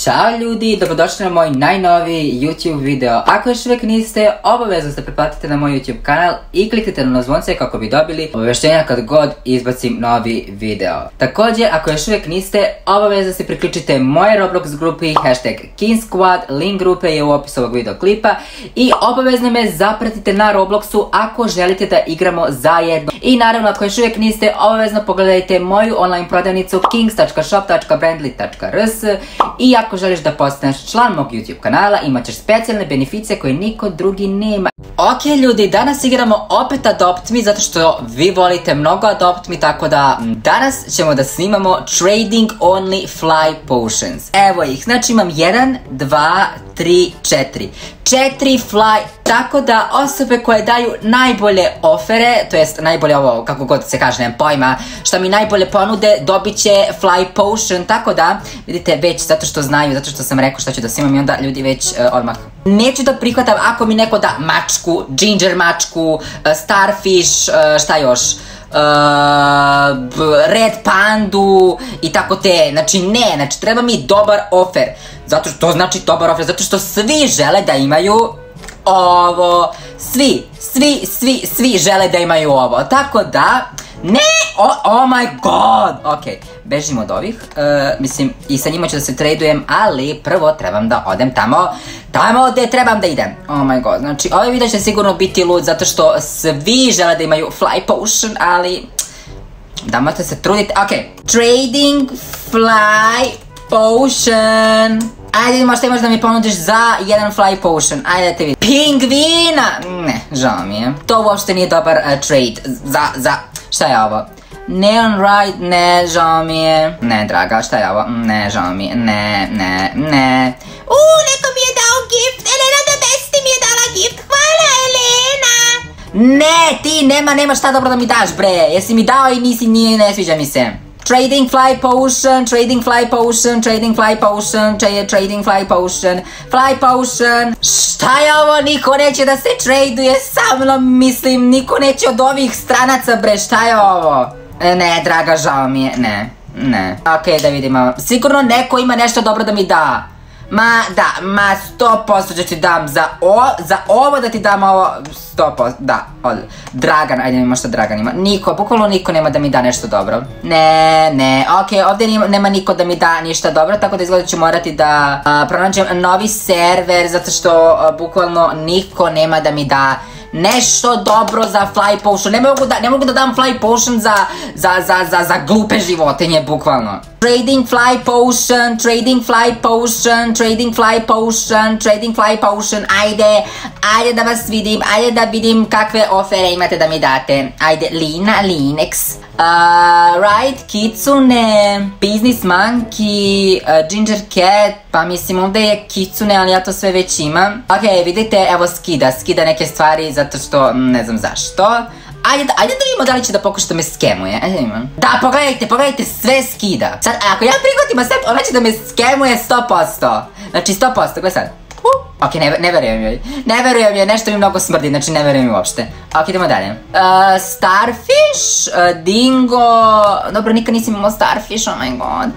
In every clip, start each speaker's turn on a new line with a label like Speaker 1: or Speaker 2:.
Speaker 1: Ćao ljudi, dobrodošli na moj najnoviji YouTube video. Ako još uvijek niste, obavezno se pretplatite na moj YouTube kanal i kliknite na zvonce kako bi dobili obavještenja kad god izbacim novi video. Također, ako još uvijek niste, obavezno se priključite moje Roblox grupi #KingSquad, link grupe je u opisu ovog videoklipa i obavezno me zapratite na Robloxu ako želite da igramo zajedno. I naravno, ako još uvijek niste, obavezno pogledajte moju online prodavnicu kings.shop.brandly.rs i ako želiš da postaneš član mog YouTube kanala, imat ćeš specijalne beneficije koje niko drugi nema. Ok ljudi, danas igramo opet Adopt Me zato što vi volite mnogo Adopt Me, tako da danas ćemo da snimamo Trading Only Fly Potions. Evo ih, znači imam 1, 2, 3, 4. 4 fly, tako da osobe koje daju najbolje ofere, to jest najbolje ovo, kako god se kaže, nemam pojma, šta mi najbolje ponude, dobit će fly potion, tako da, vidite, već zato što znaju, zato što sam rekao šta ću da snimam i onda ljudi već odmah. Neću da prihvatam ako mi neko da mačku, ginger mačku, starfish, šta još, red pandu i tako te, znači ne, znači treba mi dobar ofer, zato što to znači dobar ofer, zato što svi žele da imaju ovo, svi žele da imaju ovo, tako da, ne, oh my god, ok, bežim od ovih, mislim i sa njima ću da se tradujem, ali prvo trebam da odem tamo gdje trebam da idem, oh my god, znači ovaj video će sigurno biti lud zato što svi žele da imaju fly potion, ali da možete se truditi, ok, trading fly potion. Ajde vidimo šta imaš da mi ponudiš za jedan fly potion, ajde da te vidim. Pingvina! Ne, žao mi je. To uopšte nije dobar trade, šta je ovo? Neon Ride, ne, žao mi je. Ne, draga, šta je ovo? Ne, žao mi je, ne. Neko mi je dao gift, Elena the Besti mi je dala gift, hvala Elena! Ne, ti nema šta dobro da mi daš bre, jesi mi dao i ne sviđa mi se. Trading fly potion, trading fly potion, trading fly potion, trading fly potion, fly potion. Šta je ovo? Niko neće da se traduje sa mnom, mislim, niko neće od ovih stranaca bre, šta je ovo? Ne, draga, žao mi je, ne. Ok, da vidimo, sigurno neko ima nešto dobro da mi da. Ma 100% ću ti dam za ovo da ti dam ovo, 100%, da, Dragan, ajde vidimo šta Dragan ima, bukvalno niko nema da mi da nešto dobro, ne, ok, ovdje nema niko da mi da ništa dobro, tako da izgleda ću morati da pronađem novi server, zato što bukvalno niko nema da mi da nešto dobro za fly potion, ne mogu da dam fly potion za glupe životinje, bukvalno. Trading fly potion, trading fly potion, trading fly potion, trading fly potion, ajde da vas vidim, ajde da vidim kakve ofere imate da mi date, ajde, Lina, Linex, Right, Kitsune, Business Monkey, Ginger Cat, pa mislim ovdje je Kitsune, ali ja to sve već imam. Ok, vidite, evo skida neke stvari zato što ne znam zašto. Ajde da vidimo da li će da pokuša da me skemuje, ajde da imam. Da, pogledajte, sve skida. Sad, ako ja prihvatim sad, ona će da me skemuje 100%. Znači 100%, gledaj sad. Ok, ne verujem joj, nešto mi mnogo smrdi, znači ne verujem joj uopšte. Ok, idemo dalje. Starfish, Dingo, dobro, nikad nisam imao Starfish, oh my god.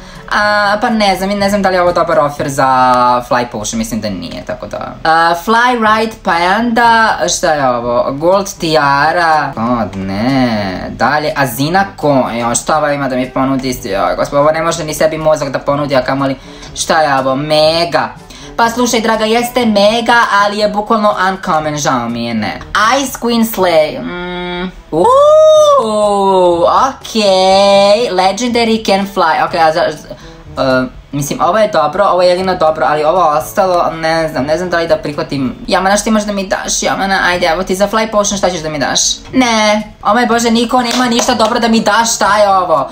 Speaker 1: Pa ne znam da li je ovo dobar offer za fly potion, mislim da nije, tako da. Fly ride panda, šta je ovo? Gold tiara, god ne. Dalje, Azina coin, šta ovo ima da mi ponudi, gospod, ovo ne može ni sebi mozak da ponudi, a kamoli, šta je ovo? Mega. Pa slušaj draga, jeste mega, ali je bukvalno uncommon, žao mi je, ne. Ice Queen Slay, ok, Legendary can fly, ok, mislim, ovo je dobro, ovo je jedino dobro, ali ovo ostalo, ne znam da li da prihvatim. Jamana, što imaš da mi daš, Jamana, ajde, evo ti za fly potion, šta ćeš da mi daš? Ne, o moj bože, niko nema ništa dobro da mi daš, šta je ovo?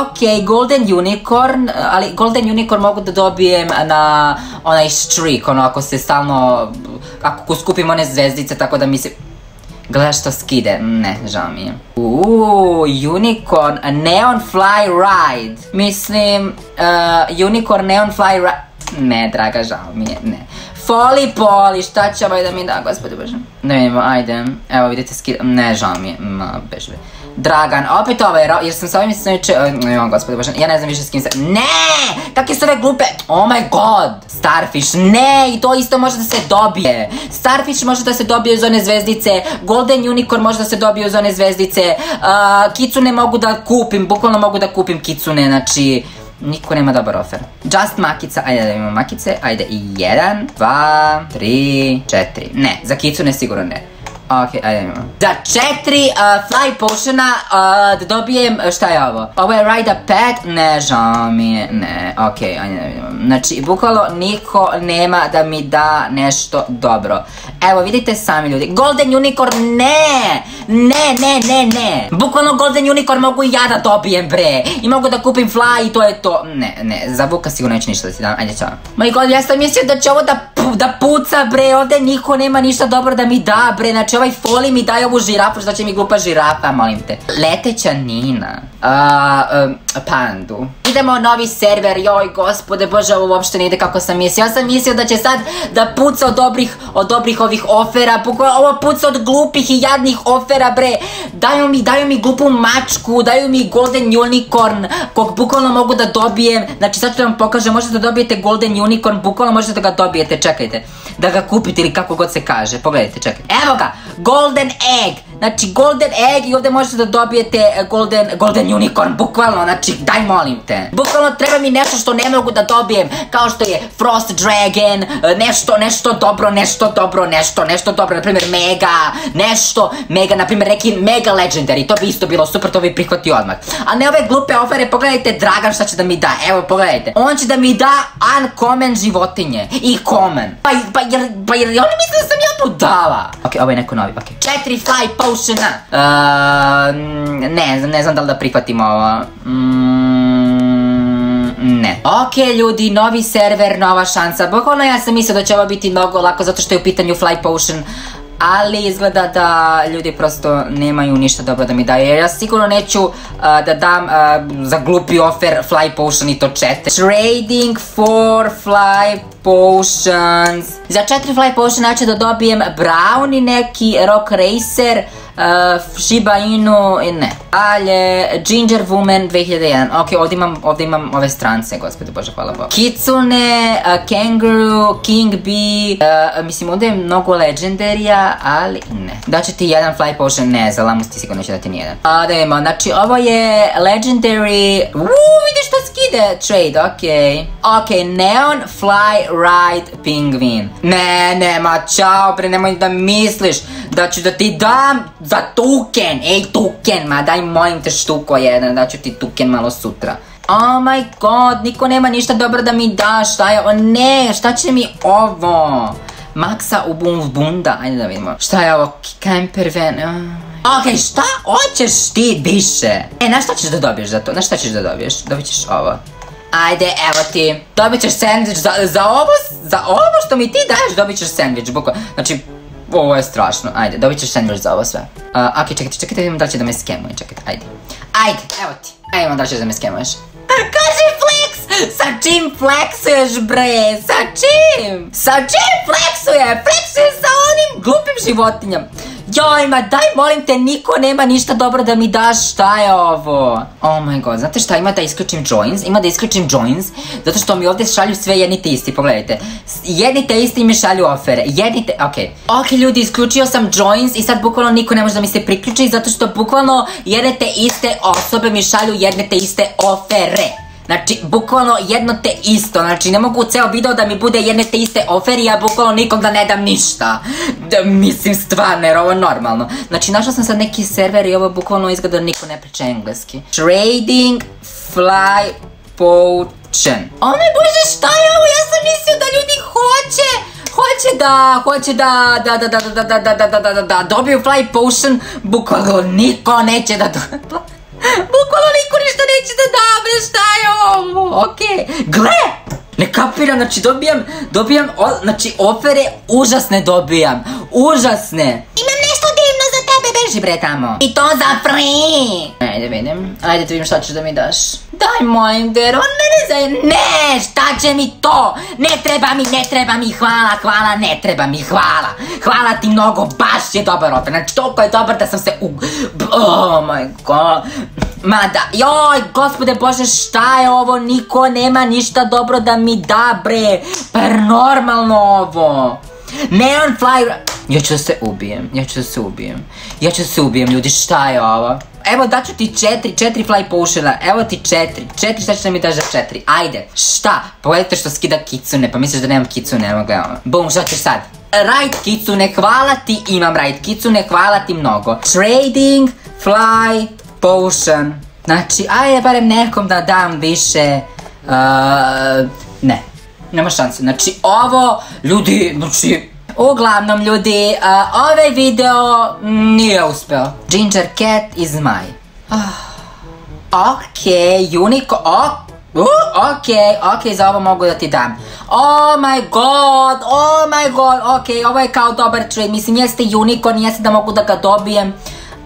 Speaker 1: Ok, Golden Unicorn, ali Golden Unicorn mogu da dobijem na onaj streak, ono, ako se stalno, ako skupim one zvezdice, tako da mi se... Gledaš to skide, ne, žao mi je. Unicorn, Neon Fly Ride. Mislim, Unicorn, Neon Fly Ride. Ne, draga, žao mi je, ne. Foli poli, šta će ovaj da mi da, gospodи bože. Da vidimo, ajde, evo vidite skide, ne, žao mi je, bežve. Dragan, opet ovaj, jer sam sa ovim sniče... Gospode bože, ja ne znam više s kim se... Ne! Kakve su ove glupe? Oh my god! Starfish, ne! I to isto može da se dobije. Starfish može da se dobije uz one zvezdice. Golden Unicorn može da se dobije uz one zvezdice. Kitsune mogu da kupim, bukvalno mogu da kupim Kitsune, znači... Niko nema dobar ofer. Just makica, ajde da imamo makice, ajde i 1, 2, 3, 4. Ne, za Kitsune sigurno ne. Ok, ajde imamo. Za 4 fly potiona da dobijem, šta je ovo? Ovo je ride a pet, ne, žao mi je, ne, ok, ajde da vidimo. Znači, bukvalno niko nema da mi da nešto dobro. Evo, vidite sami ljudi, Golden Unicorn, ne, ne. Bukvalno Golden Unicorn mogu i ja da dobijem, bre. I mogu da kupim fly i to je to. Ne, za Vuka sigurno neće ništa da si dam, ajde čao. My god, ja sam mislio da će ovo da puca, bre, ovde niko nema ništa dobro da mi da, bre, znači ovaj Foli mi daje ovu žirafu, što će mi glupa žirafa, molim te. Leteća Nina. Pandu. Idemo novi server, joj gospode bože, ovo uopšte ne ide kako sam mislio. Ja sam mislio da će sad da puca od dobrih ovih ofera, ovo puca od glupih i jadnih ofera, bre. Daju mi glupu mačku, daju mi Golden Unicorn, kog bukvalno mogu da dobijem. Znači sad ću da vam pokažem, možete da dobijete Golden Unicorn, bukvalno možete da ga dobijete, čekajte. Da ga kupite ili kako god se kaže, pogledajte, čekajte. Evo ga, Golden Egg, znači Golden Egg i ovdje možete da dobijete Golden Unicorn, bukvalno, znači daj molim te. Bukvalno treba mi nešto što ne mogu da dobijem, kao što je Frost Dragon, nešto dobro, naprimjer Mega, naprimjer neki Mega Legendary, to bi isto bilo super, to bi prihvatio odmah. A ne ove glupe ofere, pogledajte Dragan šta će da mi da, evo pogledajte. On će da mi da uncommon životinje i common. Pa jer oni misle da sam ja budala. Ok, ovo je neko novi, ok. 4 fly potiona. Ne znam da li da prihvatim ovo. Ne. Ok ljudi, novi server, nova šansa. Bukvalno ja sam mislio da će ovo biti mnogo lako zato što je u pitanju fly potion. Ali izgleda da ljudi prosto nemaju ništa dobro da mi daju. Jer ja sigurno neću da dam za glupi offer fly potion i to 4. Trading for fly potions. Za 4 fly potiona ću da dobijem Brownie neki, Rock Racer, Shiba Inu, ne. Dalje, Ginger Woman 2001. Ok, ovdje imam ove strance, gospode bože, hvala Bogu. Kitsune, Kangaroo, King Bee, mislim ovdje je mnogo legendarija, ali ne. Daću ti jedan fly potion, ne, za Lamus ti sigurno neće dati nijedan. Da imamo, znači ovo je legendary, vidiš što skide, trade, ok. Ok, Neon Fly Ride Penguin. Ne, ma čao, bre, nemoj da misliš da ću da ti dam za tuken, ej tuken, ma daj molim te štuko jedan, da ću ti tuken malo sutra. Oh my god, niko nema ništa dobro da mi da, šta je ovo, ne, šta će mi ovo? Maksa u bunda, ajde da vidimo. Šta je ovo, camper van, ok, šta hoćeš ti više? Na šta ćeš da dobiješ za to, na šta ćeš da dobiješ? Dobit ćeš ovo. Ajde, evo ti, dobit ćeš sandvič, za ovo što mi ti daješ dobit ćeš sandvič, bukvalno, znači, ovo je strašno, ajde, dobit ćeš sandvič za ovo sve. Ok, čekajte, vidimo da li će da me skemuje, čekajte, ajde, evo ti, ajde, da li ćeš da me skemuješ. Kaži flex, sa čim flexuješ bre, sa čim? Sa čim flexuje? Flexuje sa onim glupim životinjama. Joj, ma daj molim te, niko nema ništa dobro da mi daš, šta je ovo? Oh my god, znate šta, ima da isključim joins, zato što mi ovdje šalju sve jedni te isti, pogledajte. Jedni te isti mi šalju ofere, ok, ljudi, isključio sam joins i sad bukvalno niko ne može da mi se priključi, zato što bukvalno jedne te iste osobe mi šalju jedne te iste ofere. Znači, bukvalno jedno te isto, znači ne mogu ceo video da mi bude jedne te iste ofere i ja bukvalno nikom da ne dam ništa. Mislim stvarno, jer ovo je normalno. Znači, našla sam sad neki server i ovo bukvalno izgleda da niko ne priča engleski. Trading fly potion. O moj bože, šta je ovo? Ja sam mislio da ljudi hoće da dobiju fly potion, bukvalno niko neće da bukvalno niko ništa neće da da, bre, šta je ovo, okej. Gle, ne kapiram, znači dobijam, znači ofere užasne dobijam, užasne. Imam nešto divno za tebe, be beži bre tamo. I to za free. Ajde vidim, ajde da vidim šta ćeš da mi daš. Daj molim deru, ne, šta će mi to? Ne treba mi, hvala, ne treba mi, hvala. Hvala ti mnogo, baš je dobar offer, znači toliko je dobar da sam se oh my god. Mada, joj, gospode bože, šta je ovo, niko nema ništa dobro da mi da bre, pa je normalno ovo. Neon Fly, ja ću da se ubijem, ljudi, šta je ovo? Evo daću ti 4 fly potiona, evo ti 4, šta ćeš da mi daš za 4, ajde, šta? Pogledajte što skida Kitsune, pa misliš da nemam Kitsune, evo gledamo. Bum, šta ćeš sad? Right Kitsune, hvala ti, imam right Kitsune, hvala ti mnogo. Trading Fly Potion, znači, ajde barem nekom da dam više, ne, nema šanse, znači ovo, ljudi, znači, uglavnom ljudi, ovaj video nije uspeo. Ginger Cat is mine. Okej, okej, za ovo mogu da ti dam. Oh my god, okej, ovo je kao dobar trade, mislim jeste unicorn, jeste da mogu da ga dobijem,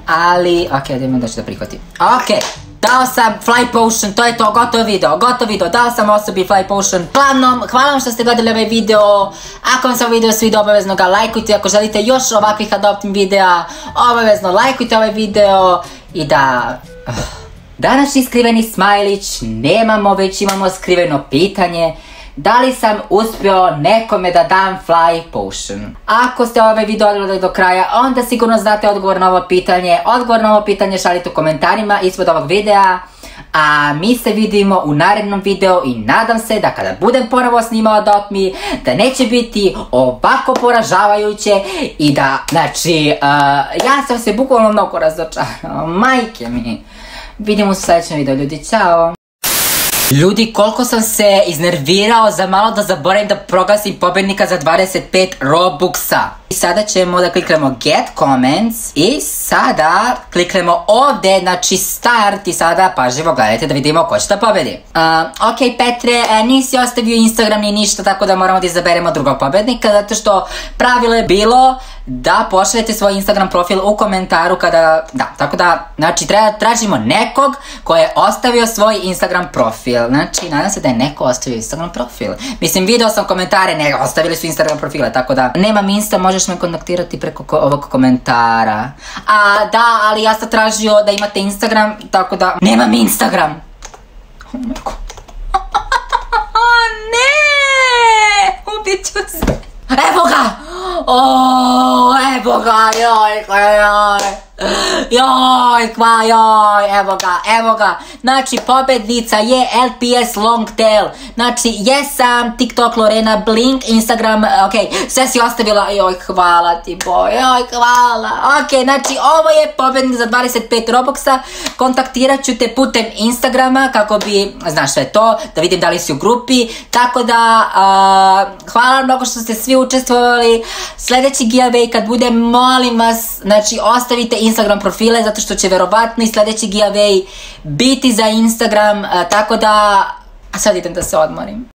Speaker 1: ali, okej, da imam da ću da prihvatim. Okej. Dao sam Fly Potion, to je to, gotov video, dao sam osobi Fly Potion. Uglavnom, hvala vam što ste gledali ovaj video, ako vam se ovaj video svidio, obavezno ga lajkujte, ako želite još ovakvih adoptim videa, obavezno lajkujte ovaj video i da... Današnji skriveni smajlić nemamo, već imamo skriveno pitanje. Da li sam uspio nekome da dam Fly Potion? Ako ste ovaj video odgledali do kraja, onda sigurno znate odgovor na ovo pitanje. Odgovor na ovo pitanje šaljite u komentarima ispod ovog videa. A mi se vidimo u narednom videu i nadam se da kada budem ponovo snimao Adopt Me, da neće biti ovako poražavajuće i da, znači, ja sam se bukvalno mnogo razočarao, majke mi. Vidimo se u sljedećem videu, ljudi, čao! Ljudi, koliko sam se iznervirao za malo da zaboravim da proglasim pobednika za 25 Robuxa. I sada ćemo da kliknemo Get Comments i sada kliknemo ovde, znači Start i sada pažljivo gledajte da vidimo ko će da pobedi. Ok Petre, nisi ostavio Instagram ni ništa, tako da moramo da izaberemo drugog pobednika, zato što pravilo je bilo da pošaljete svoj Instagram profil u komentaru kada, da, tako da, znači tražimo nekog ko je ostavio svoj Instagram profil, znači nadam se da je neko ostavio Instagram profil. Mislim, video sam komentare, ne, ostavili su Instagram profile, tako da nemam Insta, možeš me kontaktirati preko ovog komentara. A da, ali ja sam tražio da imate Instagram, tako da nemam Instagram. Oh my god. Ne, ubit ću se. Evo ga! Evo ga, evo ga, znači pobednica je LPS Longtail, znači jesam, TikTok, Lorena, Blink, Instagram, ok, sve si ostavila, joj, hvala ti boj, joj, hvala, ok, znači ovo je pobednik za 25 Robuxa, kontaktirat ću te putem Instagrama kako bi, znaš sve to, da vidim da li si u grupi, tako da, hvala mnogo što ste svi učestvovali, sljedeći giveaway kad bude, molim vas, znači ostavite Instagram profile, zato što će verovatno i sljedeći giveaway biti za Instagram, tako da, a sad idem da se odmorim.